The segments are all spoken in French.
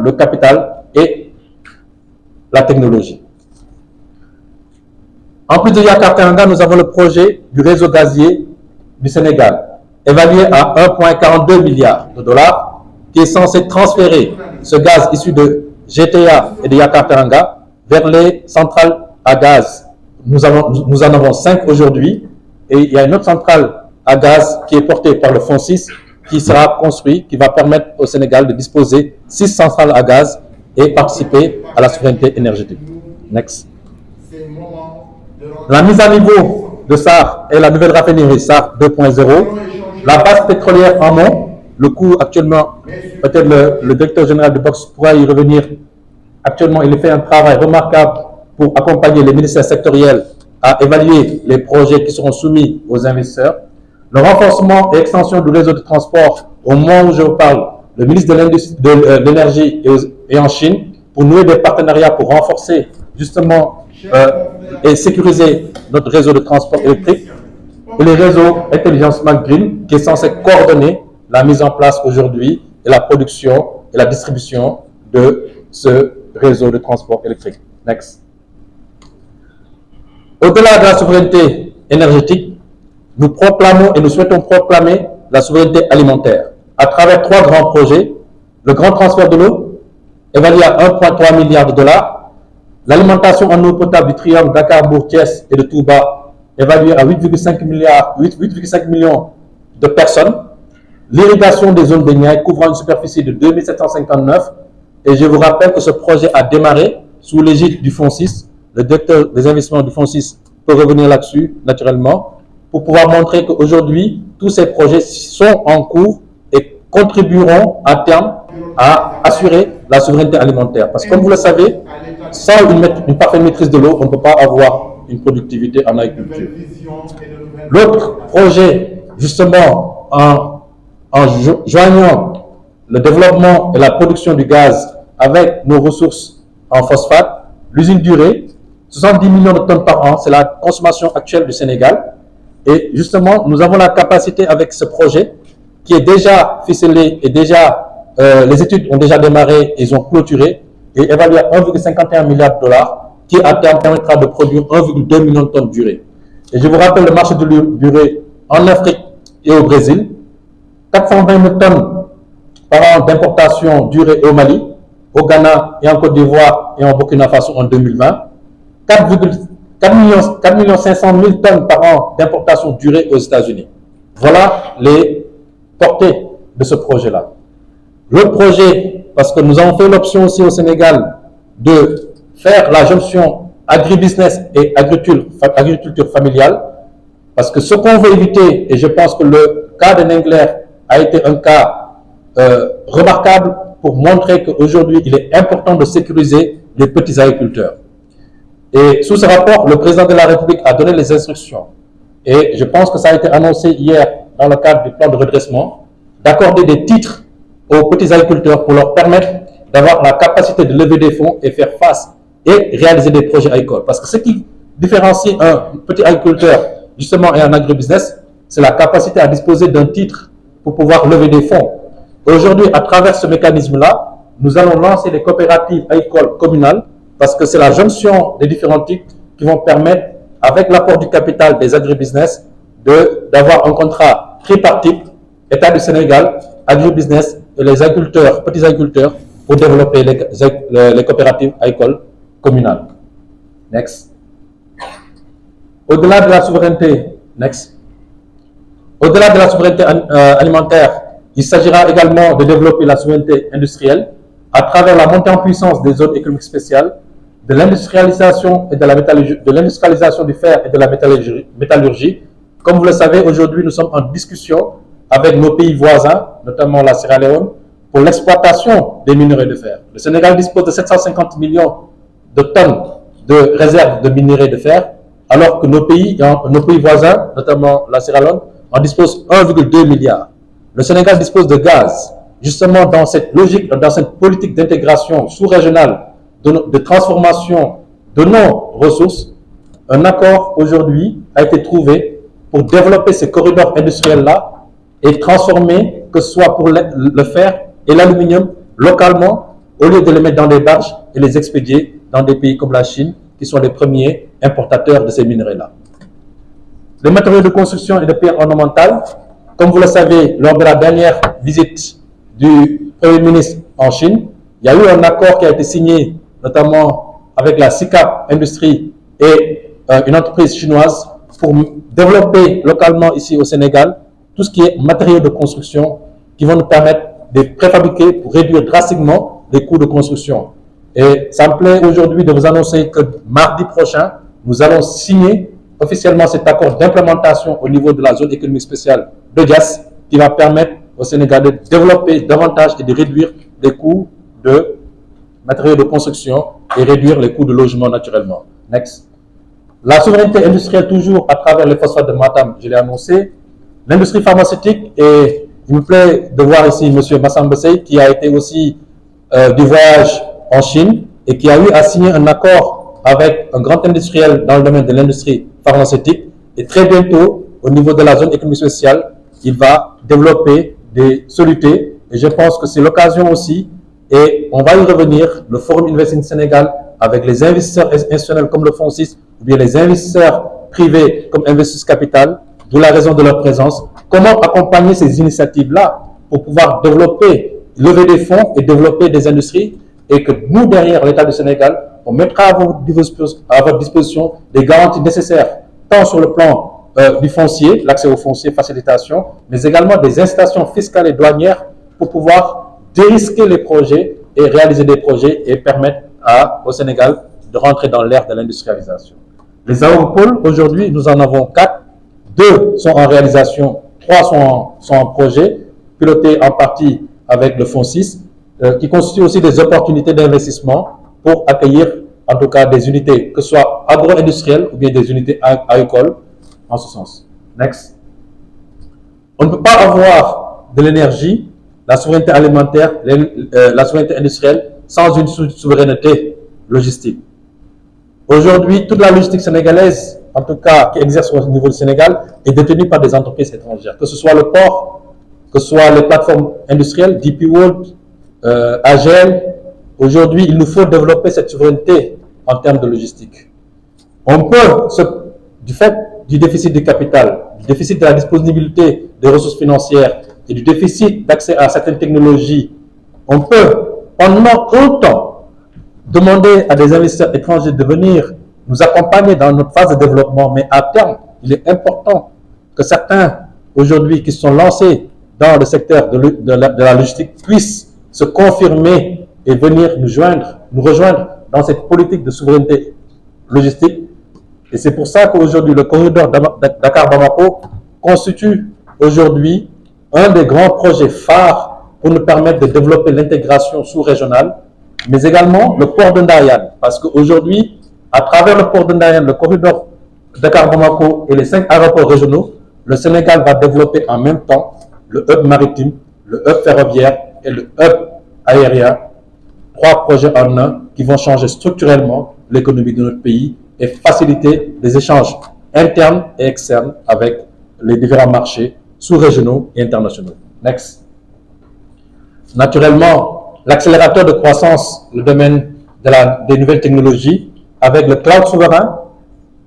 le capital et la technologie. En plus de Yakaar-Teranga, nous avons le projet du réseau gazier du Sénégal, évalué à 1,42 milliard de dollars, qui est censé transférer ce gaz issu de GTA et de Yakaar-Teranga vers les centrales à gaz. Nous en avons 5 aujourd'hui, et il y a une autre centrale à gaz qui est portée par le FONSIS, qui sera construit, qui va permettre au Sénégal de disposer 6 centrales à gaz et participer à la souveraineté énergétique. Next. La mise à niveau de SAR et la nouvelle raffinerie SAR 2.0, la base pétrolière en amont, le coût actuellement, peut-être le directeur général du BOX pourra y revenir. Actuellement, il fait un travail remarquable pour accompagner les ministères sectoriels à évaluer les projets qui seront soumis aux investisseurs. Le renforcement et extension du réseau de transport, au moment où je vous parle, le ministre de l'Énergie est en Chine pour nouer des partenariats pour renforcer justement et sécuriser notre réseau de transport électrique. Et le réseau Intelligence Smart Green qui est censé coordonner la mise en place aujourd'hui et la production et la distribution de ce réseau de transport électrique. Next. Au-delà de la souveraineté énergétique, nous proclamons et nous souhaitons proclamer la souveraineté alimentaire à travers 3 grands projets. Le grand transfert de l'eau, évalué à 1,3 milliard de dollars. L'alimentation en eau potable du triangle Dakar-Bourg-Thiès et de Touba, évaluée à 8,5 millions de personnes. L'irrigation des zones de Niayes couvrant une superficie de 2759. Et je vous rappelle que ce projet a démarré sous l'égide du FONSIS. Le directeur des investissements du FONSIS peut revenir là-dessus, naturellement, pour pouvoir montrer qu'aujourd'hui, tous ces projets sont en cours et contribueront à terme à assurer la souveraineté alimentaire. Parce que comme vous le savez, sans une parfaite maîtrise de l'eau, on ne peut pas avoir une productivité en agriculture. L'autre projet, justement, en joignant le développement et la production du gaz avec nos ressources en phosphate, l'usine Durée, 70 millions de tonnes par an, c'est la consommation actuelle du Sénégal. Et justement, nous avons la capacité avec ce projet qui est déjà ficelé et les études ont déjà démarré, ils ont clôturé et évalué à 1,51 milliard de dollars qui à terme permettra de produire 1,2 million de tonnes d'urée. Et je vous rappelle le marché de l'urée en Afrique et au Brésil, 420 000 tonnes par an d'importation d'urée au Mali, au Ghana et en Côte d'Ivoire et en Burkina Faso en 2020, 4 500 000 tonnes par an d'importation d'urée aux États-Unis. Voilà les portées de ce projet-là. L'autre projet, parce que nous avons fait l'option aussi au Sénégal de faire la jonction agribusiness et agriculture familiale, parce que ce qu'on veut éviter, et je pense que le cas de Nengler a été un cas remarquable pour montrer qu'aujourd'hui, il est important de sécuriser les petits agriculteurs. Et sous ce rapport, le président de la République a donné les instructions. Et je pense que ça a été annoncé hier dans le cadre du plan de redressement, d'accorder des titres aux petits agriculteurs pour leur permettre d'avoir la capacité de lever des fonds et faire face et réaliser des projets agricoles. Parce que ce qui différencie un petit agriculteur justement et un agribusiness, c'est la capacité à disposer d'un titre pour pouvoir lever des fonds. Aujourd'hui, à travers ce mécanisme-là, nous allons lancer des coopératives agricoles communales parce que c'est la jonction des différents titres qui vont permettre, avec l'apport du capital des agribusiness, d'avoir un contrat tripartite, État du Sénégal, agribusiness et les agriculteurs, petits agriculteurs, pour développer les coopératives agricoles communales. Next. Au-delà de la souveraineté, Au-delà de la souveraineté alimentaire, il s'agira également de développer la souveraineté industrielle à travers la montée en puissance des zones économiques spéciales, de l'industrialisation et de l'industrialisation du fer et de la métallurgie. Comme vous le savez, aujourd'hui, nous sommes en discussion avec nos pays voisins, notamment la Sierra Leone, pour l'exploitation des minerais de fer. Le Sénégal dispose de 750 millions de tonnes de réserves de minerais de fer, alors que nos pays voisins, notamment la Sierra Leone, en disposent 1,2 milliard. Le Sénégal dispose de gaz, justement dans cette logique, dans cette politique d'intégration sous-régionale, de transformation de nos ressources. Un accord aujourd'hui a été trouvé pour développer ces corridors industriels-là et transformer, que ce soit pour le fer et l'aluminium, localement, au lieu de les mettre dans des barges et les expédier dans des pays comme la Chine, qui sont les premiers importateurs de ces minerais-là. Les matériaux de construction et de pierres ornementales, comme vous le savez, lors de la dernière visite du Premier ministre en Chine, il y a eu un accord qui a été signé, notamment avec la SICAP Industrie et une entreprise chinoise, pour développer localement ici au Sénégal tout ce qui est matériaux de construction qui vont nous permettre de préfabriquer pour réduire drastiquement les coûts de construction. Et ça me plaît aujourd'hui de vous annoncer que mardi prochain, nous allons signer officiellement cet accord d'implémentation au niveau de la zone économique spéciale de Diass qui va permettre au Sénégal de développer davantage et de réduire les coûts de matériaux de construction et réduire les coûts de logement naturellement. Next. La souveraineté industrielle toujours à travers les phosphates de Matam, je l'ai annoncé. L'industrie pharmaceutique, et il me plaît de voir ici M. Massamba Sey qui a été aussi du voyage en Chine et qui a eu à signer un accord avec un grand industriel dans le domaine de l'industrie pharmaceutique. Et très bientôt, au niveau de la zone économique spéciale, il va développer des solutés. Et je pense que c'est l'occasion aussi, et on va y revenir, le Forum Investing Sénégal, avec les investisseurs institutionnels comme le Fonds 6, ou bien les investisseurs privés comme Investis Capital, d'où la raison de leur présence. Comment accompagner ces initiatives-là pour pouvoir développer, lever des fonds et développer des industries, et que nous, derrière l'État du Sénégal, on mettra à votre disposition des garanties nécessaires, tant sur le plan du foncier, l'accès au foncier, facilitation, mais également des incitations fiscales et douanières pour pouvoir dérisquer les projets et réaliser des projets et permettre au Sénégal de rentrer dans l'ère de l'industrialisation. Les agropoles, aujourd'hui, nous en avons 4. 2 sont en réalisation, 3 sont en projet, pilotés en partie avec le Fonds 6, qui constituent aussi des opportunités d'investissement pour accueillir en tout cas des unités, que ce soit agro-industrielles ou bien des unités agricoles, en ce sens. Next. On ne peut pas avoir de l'énergie, la souveraineté alimentaire, la souveraineté industrielle, sans une souveraineté logistique. Aujourd'hui, toute la logistique sénégalaise, en tout cas qui exerce au niveau du Sénégal, est détenue par des entreprises étrangères, que ce soit le port, que ce soit les plateformes industrielles, DP World, AGL. Aujourd'hui, il nous faut développer cette souveraineté en termes de logistique. On peut, du fait du déficit de capital, du déficit de la disponibilité des ressources financières et du déficit d'accès à certaines technologies, on peut, pendant longtemps, demander à des investisseurs étrangers de venir nous accompagner dans notre phase de développement, mais à terme, il est important que certains, aujourd'hui, qui sont lancés dans le secteur de la logistique, puissent se confirmer et venir nous rejoindre dans cette politique de souveraineté logistique. Et c'est pour ça qu'aujourd'hui, le corridor Dakar-Bamako constitue aujourd'hui un des grands projets phares pour nous permettre de développer l'intégration sous-régionale, mais également le port de Ndariane. Parce qu'aujourd'hui, à travers le port de Ndariane, le corridor Dakar-Bamako et les 5 aéroports régionaux, le Sénégal va développer en même temps le hub maritime, le hub ferroviaire et le hub aérien. 3 projets en un qui vont changer structurellement l'économie de notre pays et faciliter les échanges internes et externes avec les différents marchés sous-régionaux et internationaux. Next. Naturellement, l'accélérateur de croissance, le domaine des nouvelles technologies, avec le cloud souverain,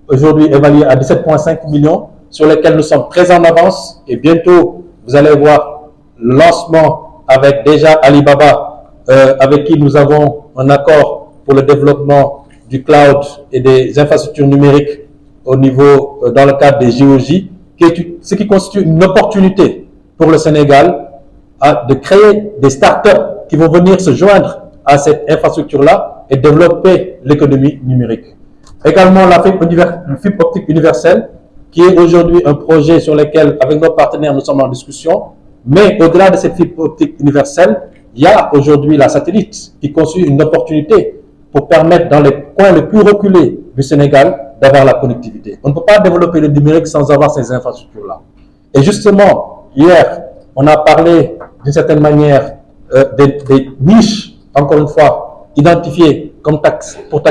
aujourd'hui évalué à 17,5 millions, sur lesquels nous sommes très en avance. Et bientôt, vous allez voir le lancement avec déjà Alibaba, avec qui nous avons un accord pour le développement du cloud et des infrastructures numériques au niveau, dans le cadre des JOJ, ce qui constitue une opportunité pour le Sénégal de créer des startups qui vont venir se joindre à cette infrastructure-là et développer l'économie numérique. Également, la fibre optique universelle, qui est aujourd'hui un projet sur lequel, avec nos partenaires, nous sommes en discussion. Mais au-delà de cette fibre optique universelle, il y a aujourd'hui la satellite qui constitue une opportunité pour permettre dans les coins les plus reculés du Sénégal d'avoir la connectivité. On ne peut pas développer le numérique sans avoir ces infrastructures-là. Et justement, hier, on a parlé d'une certaine manière des niches, encore une fois, identifiées comme pour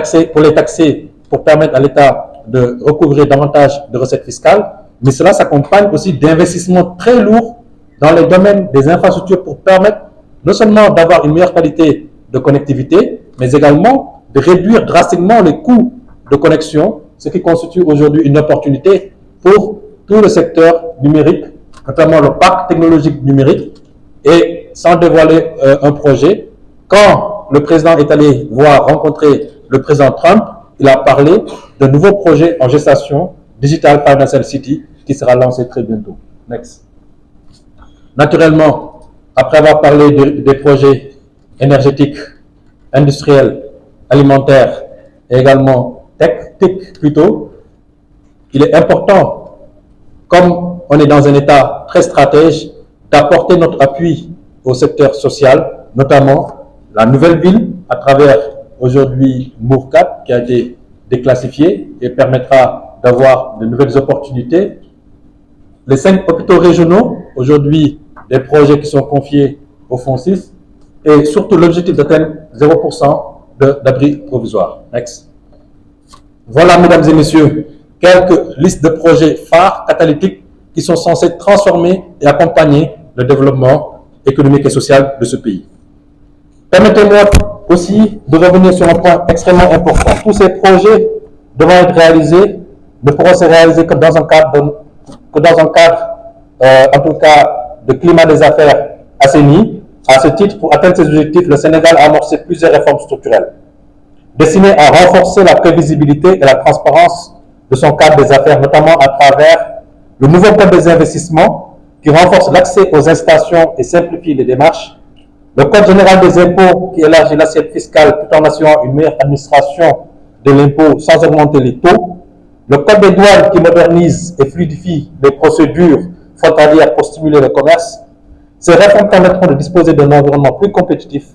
les taxer, pour permettre à l'État de recouvrir davantage de recettes fiscales. Mais cela s'accompagne aussi d'investissements très lourds dans les domaines des infrastructures pour permettre non seulement d'avoir une meilleure qualité de connectivité, mais également de réduire drastiquement les coûts de connexion, ce qui constitue aujourd'hui une opportunité pour tout le secteur numérique, notamment le parc technologique numérique. Et sans dévoiler un projet, quand le président est allé rencontrer le président Trump, il a parlé d'un nouveau projet en gestation, Digital Financial City, qui sera lancé très bientôt. Next. Naturellement, après avoir parlé des projets énergétiques, industriels, alimentaires et également tech plutôt, il est important, comme on est dans un état très stratège, d'apporter notre appui au secteur social, notamment la nouvelle ville à travers aujourd'hui Mourkat qui a été déclassifié et permettra d'avoir de nouvelles opportunités. Les 5 hôpitaux régionaux, aujourd'hui des projets qui sont confiés au Fonds 6 et surtout l'objectif d'atteindre 0% d'abri provisoire. Next. Voilà, mesdames et messieurs, quelques listes de projets phares catalytiques qui sont censés transformer et accompagner le développement économique et social de ce pays. Permettez-moi aussi de revenir sur un point extrêmement important. Tous ces projets devant être réalisés ne pourront se réaliser que dans un cadre, en tout cas, de climat des affaires assaini. À ce titre, pour atteindre ces objectifs, le Sénégal a amorcé plusieurs réformes structurelles destinées à renforcer la prévisibilité et la transparence de son cadre des affaires, notamment à travers le nouveau code des investissements qui renforce l'accès aux incitations et simplifie les démarches, le code général des impôts qui élargit l'assiette fiscale tout en assurant une meilleure administration de l'impôt sans augmenter les taux, le code des douanes qui modernise et fluidifie les procédures frontalières pour stimuler le commerce. Ces réformes permettront de disposer d'un environnement plus compétitif,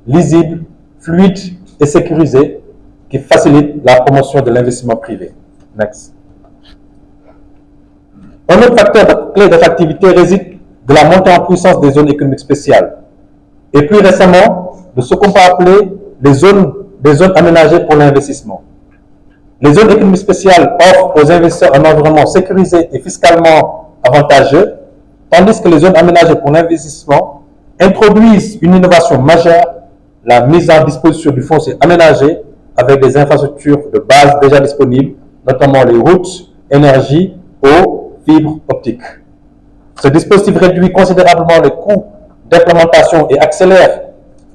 lisible, fluide et sécurisé qui facilite la promotion de l'investissement privé. Next. Un autre facteur clé d'attractivité réside de la montée en puissance des zones économiques spéciales et plus récemment de ce qu'on peut appeler des zones aménagées pour l'investissement. Les zones économiques spéciales offrent aux investisseurs un environnement sécurisé et fiscalement avantageux, tandis que les zones aménagées pour l'investissement introduisent une innovation majeure, la mise en disposition du foncier aménagé avec des infrastructures de base déjà disponibles, notamment les routes, énergie, eau, fibres optiques. Ce dispositif réduit considérablement les coûts d'implémentation et accélère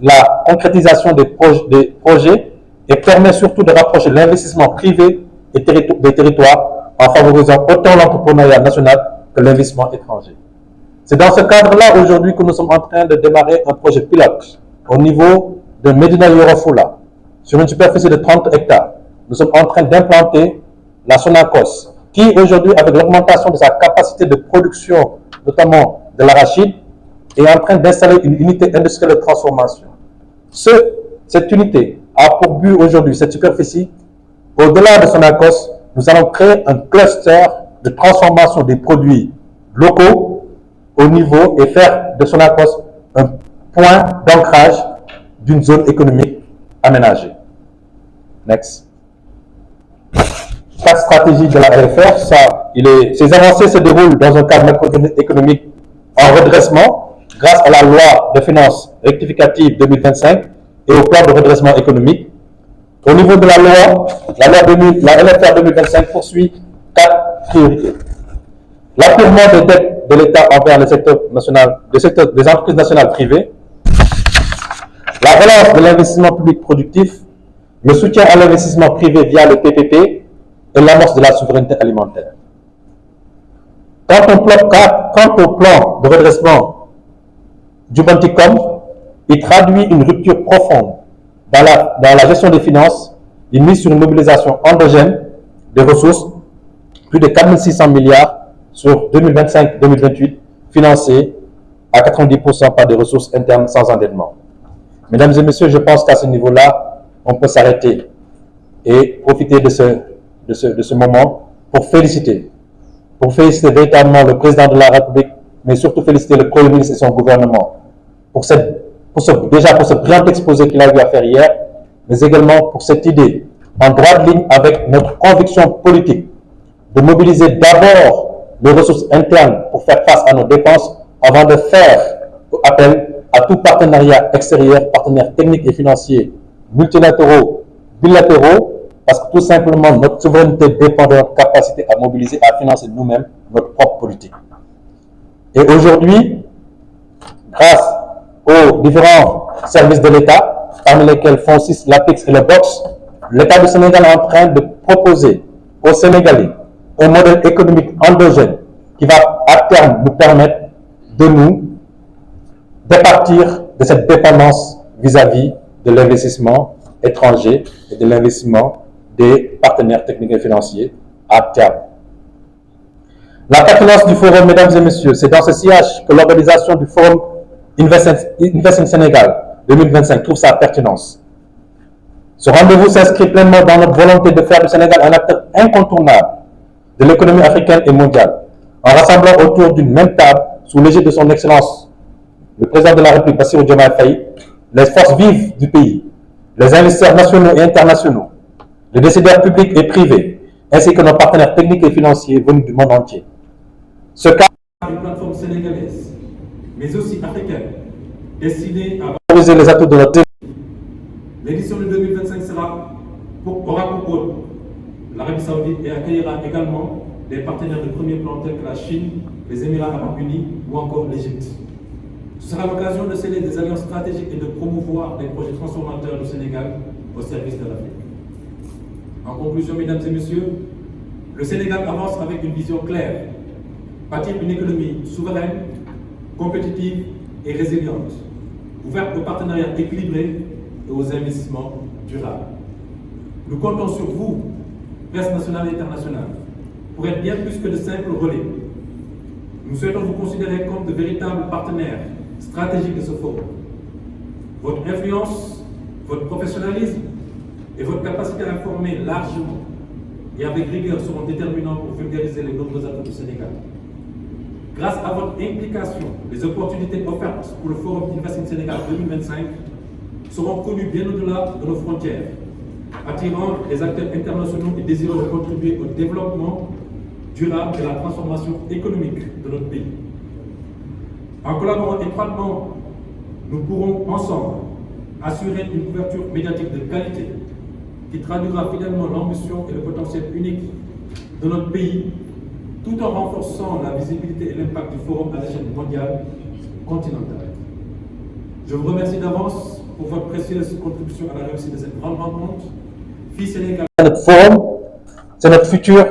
la concrétisation des projets et permet surtout de rapprocher l'investissement privé des territoires en favorisant autant l'entrepreneuriat national que l'investissement étranger. C'est dans ce cadre-là aujourd'hui que nous sommes en train de démarrer un projet pilote au niveau de Médina Yoro Fula, sur une superficie de 30 hectares. Nous sommes en train d'implanter la Sonacos, qui aujourd'hui, avec l'augmentation de sa capacité de production, notamment de l'arachide, est en train d'installer une unité industrielle de transformation. Cette unité a pour but aujourd'hui, cette superficie, au-delà de Sonacos, nous allons créer un cluster de transformation des produits locaux au niveau et faire de Sonacos un point d'ancrage d'une zone économique aménagée. Next. 4 stratégies de la RFR, ces avancées se déroulent dans un cadre macroéconomique en redressement grâce à la loi de finances rectificative 2025 et au plan de redressement économique. Au niveau de la loi, la LFR 2025 poursuit 4 priorités. L'apurement des dettes de l'État envers le secteur national, des entreprises nationales privées, la relance de l'investissement public productif, le soutien à l'investissement privé via le PPP et l'amorce de la souveraineté alimentaire. Quant au plan de redressement du Banticom, il traduit une rupture profonde dans la gestion des finances. Il mise sur une mobilisation endogène des ressources, plus de 4 600 milliards sur 2025-2028, financés à 90% par des ressources internes sans endettement. Mesdames et messieurs, je pense qu'à ce niveau-là, on peut s'arrêter et profiter de ce moment pour féliciter véritablement le président de la République, mais surtout féliciter le Premier ministre et son gouvernement pour ce brillant exposé qu'il a eu à faire hier, mais également pour cette idée, en droite ligne avec notre conviction politique, de mobiliser d'abord les ressources internes pour faire face à nos dépenses avant de faire appel à tout partenariat extérieur, partenaires techniques et financiers, multilatéraux, bilatéraux, parce que tout simplement notre souveraineté dépend de notre capacité à mobiliser, à financer nous-mêmes notre propre politique. Et aujourd'hui, grâce aux différents services de l'État, parmi lesquels FONSIS, l'APEX et le BOX, l'État du Sénégal est en train de proposer aux Sénégalais un modèle économique endogène qui va à terme nous permettre de nous départir de cette dépendance vis-à-vis de l'investissement étranger et de l'investissement des partenaires techniques et financiers à terme. La pertinence du forum, mesdames et messieurs, c'est dans ce sillage que l'organisation du forum Invest in Sénégal 2025 trouve sa pertinence. Ce rendez-vous s'inscrit pleinement dans notre volonté de faire du Sénégal un acteur incontournable de l'économie africaine et mondiale, en rassemblant autour d'une même table, sous l'égide de son Excellence, le président de la République, Bassirou Diomaye Faye, les forces vives du pays, les investisseurs nationaux et internationaux, les décideurs publics et privés, ainsi que nos partenaires techniques et financiers venus du monde entier. Ce cadre est une plateforme sénégalaise, mais aussi africaine, destinée à valoriser les atouts de notre pays. L'édition de 2025 aura pour hôte l'Arabie Saoudite et accueillera également des partenaires de premier plan tels que la Chine, les Émirats Arabes Unis ou encore l'Égypte. Ce sera l'occasion de sceller des alliances stratégiques et de promouvoir des projets transformateurs du Sénégal au service de l'Afrique. En conclusion, mesdames et messieurs, le Sénégal avance avec une vision claire, bâtir une économie souveraine, compétitive et résiliente, ouverte aux partenariats équilibrés et aux investissements durables. Nous comptons sur vous, presse nationale et internationale, pour être bien plus que de simples relais. Nous souhaitons vous considérer comme de véritables partenaires stratégiques de ce forum. Votre influence, votre professionnalisme et votre capacité à informer largement et avec rigueur seront déterminants pour vulgariser les nombreux atouts du Sénégal. Grâce à votre implication, les opportunités offertes pour le Forum Invest in Sénégal 2025 seront connues bien au-delà de nos frontières, attirant les acteurs internationaux et désireux de contribuer au développement durable et à la transformation économique de notre pays. En collaborant étroitement, nous pourrons ensemble assurer une couverture médiatique de qualité qui traduira fidèlement l'ambition et le potentiel unique de notre pays, tout en renforçant la visibilité et l'impact du forum à l'échelle mondiale continentale. Je vous remercie d'avance pour votre précieuse contribution à la réussite de cette grande rencontre. Fils Sénégal. Notre forum, c'est notre futur.